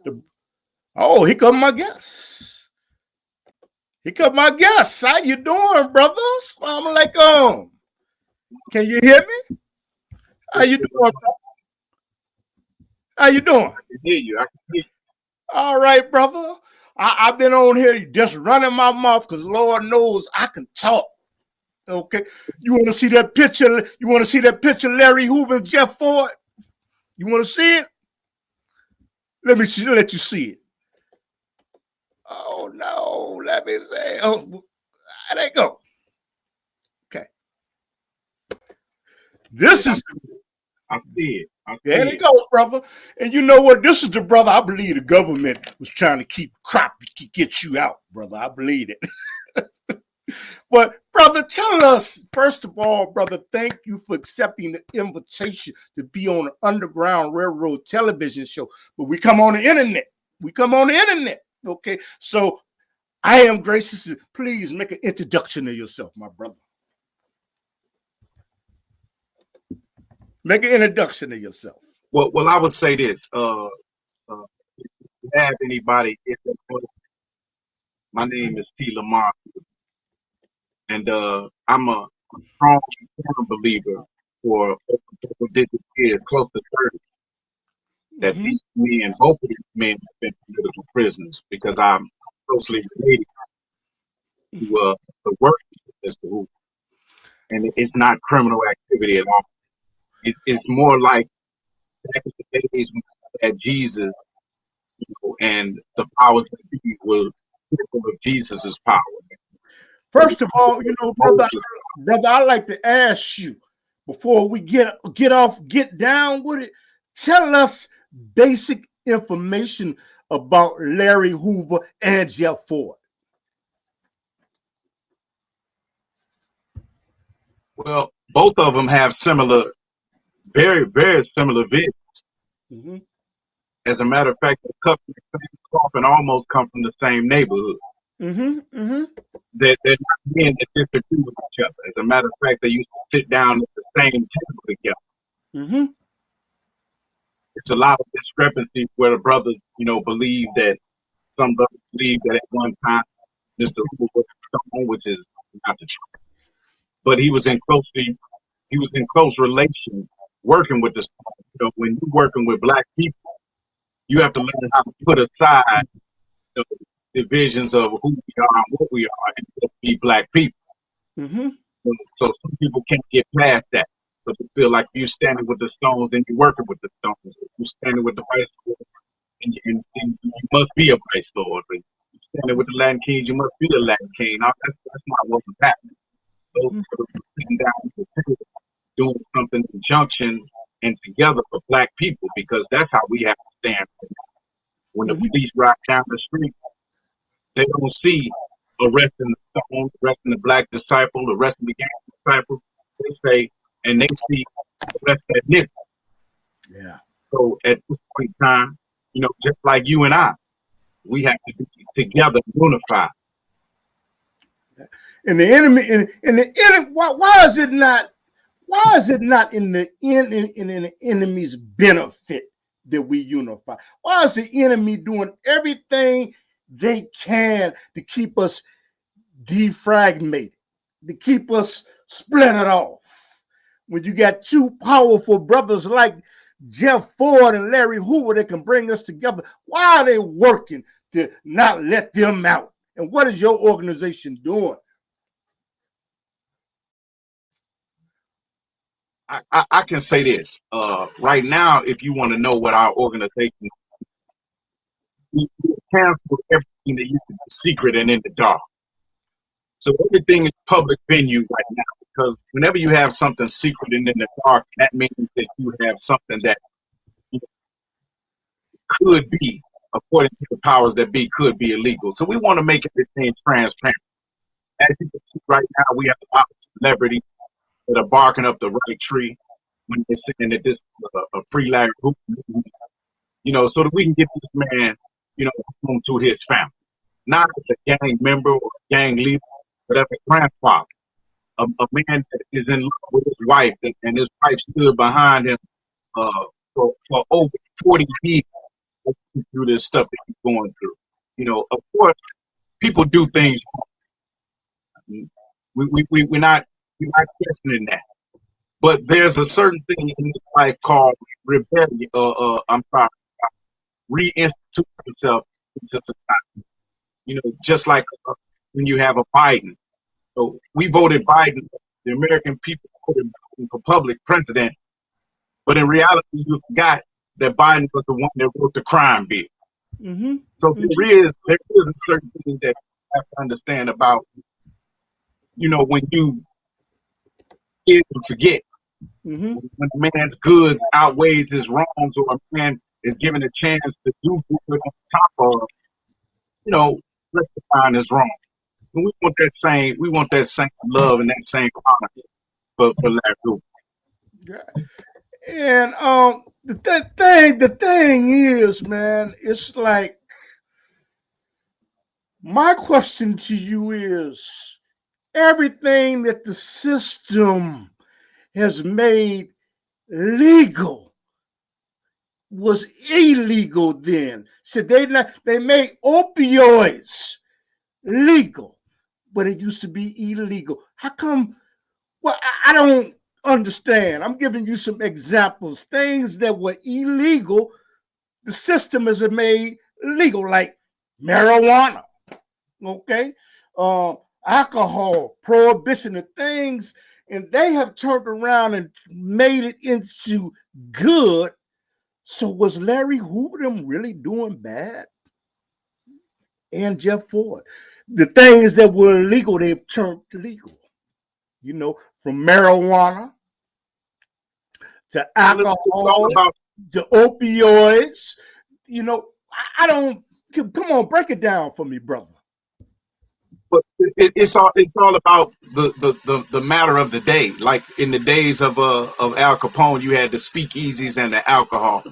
The, oh, here come my guest. Here come my guest. How you doing, brother? Assalamu alaikum. Can you hear me? How you doing, brother? How you doing? I can hear you. All right, brother. I've been on here just running my mouth because Lord knows I can talk. Okay. You want to see that picture? You want to see that picture, Larry Hoover and Jeff Ford? You want to see it? Let you see it. Oh no, let me say. Oh, there they go. Okay. This is. I see it. There they go, brother. And you know what? This is the brother I believe the government was trying to get you out, brother. I believe it. But, brother, tell us, first of all, brother, thank you for accepting the invitation to be on the Underground Railroad television show. But we come on the internet. Okay? So I am gracious. Please make an introduction of yourself, my brother. Make an introduction of yourself. Well, I would say this. If you have anybody, my name is T. Lamar, and I'm a strong believer for years, close to 30, that these men, both of these men, have been political prisoners because I'm closely related to the work of Mr. Hoover, and it's not criminal activity at all. It's more like back in the days when we had Jesus, and the powers that be were people of Jesus' power. First of all, brother, I'd like to ask you before we get down with it. Tell us basic information about Larry Hoover and Jeff Ford. Well, both of them have very, very similar visions. As a matter of fact, they cut from the same cloth and almost come from the same neighborhood. They're not men that disagree with each other. As a matter of fact, they used to sit down at the same table together. It's a lot of discrepancy where the brothers, believe that some brothers believe that at one time Mr. Hoover was stone, which is not the truth. But he was in close relation working with the stone. When you're working with black people, you have to learn how to put aside the divisions of who we are and what we are and just be black people. So some people can't get past that. So they feel like you're standing with the stones and you're working with the stones. If you're standing with the Vice Lord and you must be a Vice Lord. If you're standing with the Latin Kings, you must be a Latin King. Now, that's not what was happening. Those people were sitting down at the table doing something in conjunction and together for black people, because that's how we have to stand. When the police ride down the street, they don't see arresting the stone, arresting the black disciple, arresting the gang disciple. They say, and they see arrest that nigga. Yeah. So at this point in time, just like you and I, we have to be together, unified. And the enemy, why is it not? Why is it not in the enemy's benefit that we unify? Why is the enemy doing everything they can to keep us defragmented, to keep us splintered off? When you got two powerful brothers like Jeff Ford and Larry Hoover that can bring us together, why are they working to not let them out? And what is your organization doing? I can say this. Right now, if you want to know what our organization is, we cancel everything that used to be secret and in the dark. So everything is public venue right now, because whenever you have something secret and in the dark, that means that you have something that could be, according to the powers that be, could be illegal. So we want to make everything transparent. As you can see right now, we have a lot of celebrities that are barking up the right tree when they're saying that this is a free Larry Hoover, so that we can get this man, home to his family. Not as a gang member or a gang leader, but as a grandfather, a man that is in love with his wife, and his wife stood behind him for over 40 years through this stuff that you're going through. You know, of course, people do things. We're not questioning that. But there's a certain thing in this life called rebellion. Reinstitute yourself into society. You know, just like when you have a Biden. So we voted Biden. The American people voted Biden for public president. But in reality, you forgot that Biden was the one that wrote the crime bill. Mm-hmm. So there is a certain thing that you have to understand about, you know, when you forget. Mm-hmm. When a man's good outweighs his wrongs, or a man is given a chance to do good on top of, you know, rectifying his wrong. And we want that same love and that same honor for Larry Hoover. Yeah. And the thing is, man, it's like, my question to you is, everything that the system has made legal was illegal then. So they made opioids legal, but it used to be illegal. How come? Well, I don't understand. I'm giving you some examples. Things that were illegal, the system has made legal, like marijuana, okay? Alcohol, prohibition of things, and they have turned around and made it into good. So was Larry Hoover them really doing bad? And Jeff Ford. The things that were illegal, they've turned legal. You know, from marijuana to alcohol to opioids. You know, I don't, come on, break it down for me, brother. But it's all about the matter of the day. Like in the days of Al Capone, you had the speakeasies and the alcohol.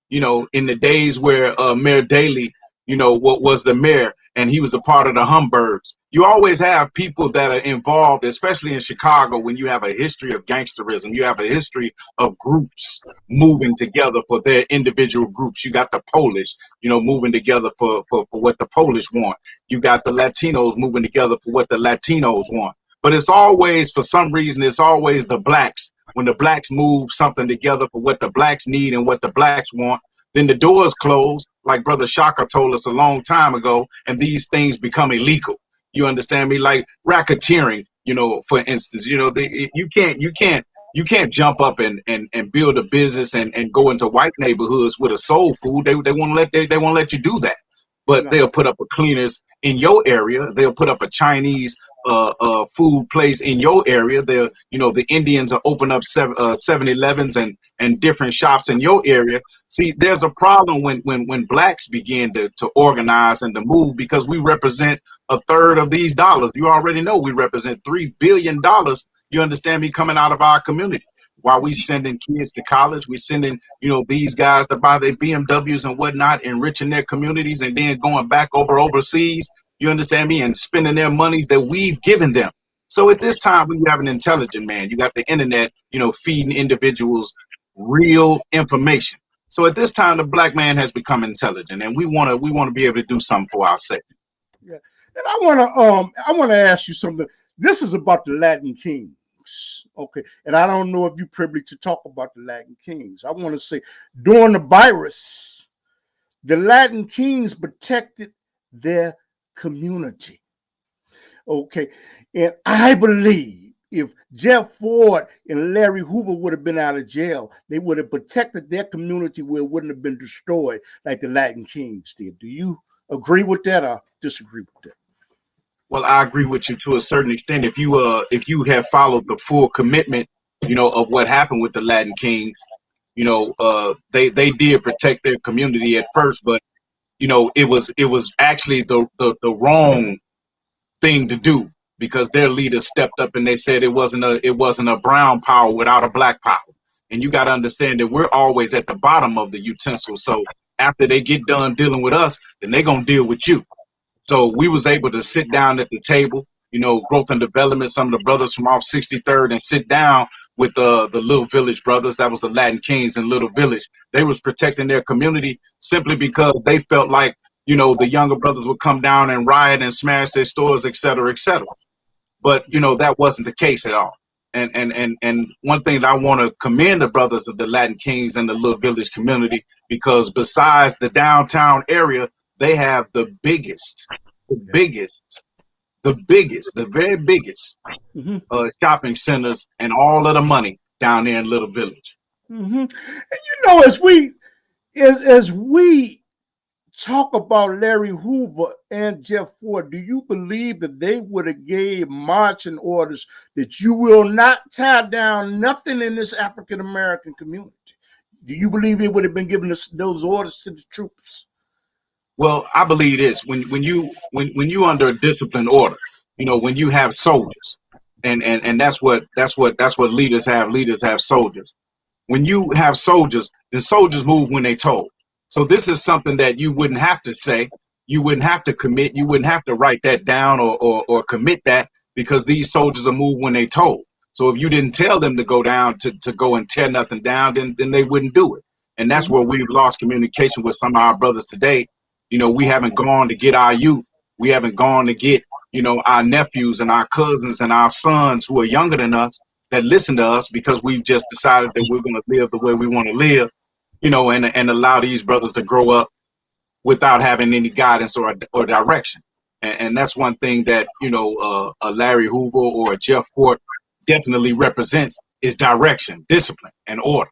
You know, in the days where Mayor Daley, you know, what was the mayor, and he was a part of the Humbergs. You always have people that are involved, especially in Chicago, when you have a history of gangsterism. You have a history of groups moving together for their individual groups. You got the Polish, you know, moving together for what the Polish want. You got the Latinos moving together for what the Latinos want. But it's always, for some reason, it's always the blacks. When the blacks move something together for what the blacks need and what the blacks want, then the doors close, like Brother Shaka told us a long time ago, and these things become illegal. You understand me? Like racketeering, you know, for instance, you know, you can't jump up and build a business and go into white neighborhoods with a soul food. They won't let you do that. But they'll put up a cleaners in your area. They'll put up a Chinese food place in your area. They'll, you know, the Indians will open up 7-Elevens and different shops in your area. See, there's a problem when blacks begin to organize and to move, because we represent a third of these dollars. You already know we represent $3 billion. You understand me? Coming out of our community. While we sending kids to college, we sending, you know, these guys to buy their BMWs and whatnot, enriching their communities, and then going back overseas, you understand me, and spending their monies that we've given them. So at this time, we have an intelligent man. You got the internet, you know, feeding individuals real information. So at this time, the black man has become intelligent, and we want to be able to do something for ourselves. Yeah, and I want to ask you something. This is about the Latin Kings. Okay, and I don't know if you're privileged to talk about the Latin Kings. I want to say, during the virus, the Latin Kings protected their community. Okay, and I believe if Jeff Ford and Larry Hoover would have been out of jail, they would have protected their community where it wouldn't have been destroyed like the Latin Kings did. Do you agree with that or disagree with that? Well, I agree with you to a certain extent. If you have followed the full commitment, you know, of what happened with the Latin Kings, you know, they did protect their community at first, but you know, it was actually the wrong thing to do, because their leaders stepped up and they said it wasn't a brown power without a black power. And you got to understand that we're always at the bottom of the utensil. So after they get done dealing with us, then they're gonna deal with you. So we was able to sit down at the table, you know, growth and development, some of the brothers from off 63rd, and sit down with the Little Village brothers. That was the Latin Kings in Little Village. They was protecting their community simply because they felt like, you know, the younger brothers would come down and riot and smash their stores, et cetera, et cetera. But, you know, that wasn't the case at all. And one thing that I want to commend the brothers of the Latin Kings and the Little Village community, because besides the downtown area, they have the very biggest shopping centers and all of the money down there in Little Village. And you know, as we talk about Larry Hoover and Jeff Ford, do you believe that they would have gave marching orders that you will not tear down nothing in this African American community? Do you believe they would have been giving those orders to the troops? Well, I believe this: when you under a disciplined order, you know, when you have soldiers, and that's what leaders have. Leaders have soldiers. When you have soldiers, the soldiers move when they told. So this is something that you wouldn't have to say, you wouldn't have to commit, you wouldn't have to write that down or commit that, because these soldiers are moved when they told. So if you didn't tell them to go down to go and tear nothing down, then they wouldn't do it. And that's where we've lost communication with some of our brothers today. You know, we haven't gone to get our youth. We haven't gone to get, you know, our nephews and our cousins and our sons who are younger than us that listen to us, because we've just decided that we're going to live the way we want to live, you know, and allow these brothers to grow up without having any guidance or direction. And that's one thing that, you know, a Larry Hoover or a Jeff Ford definitely represents, is direction, discipline, and order.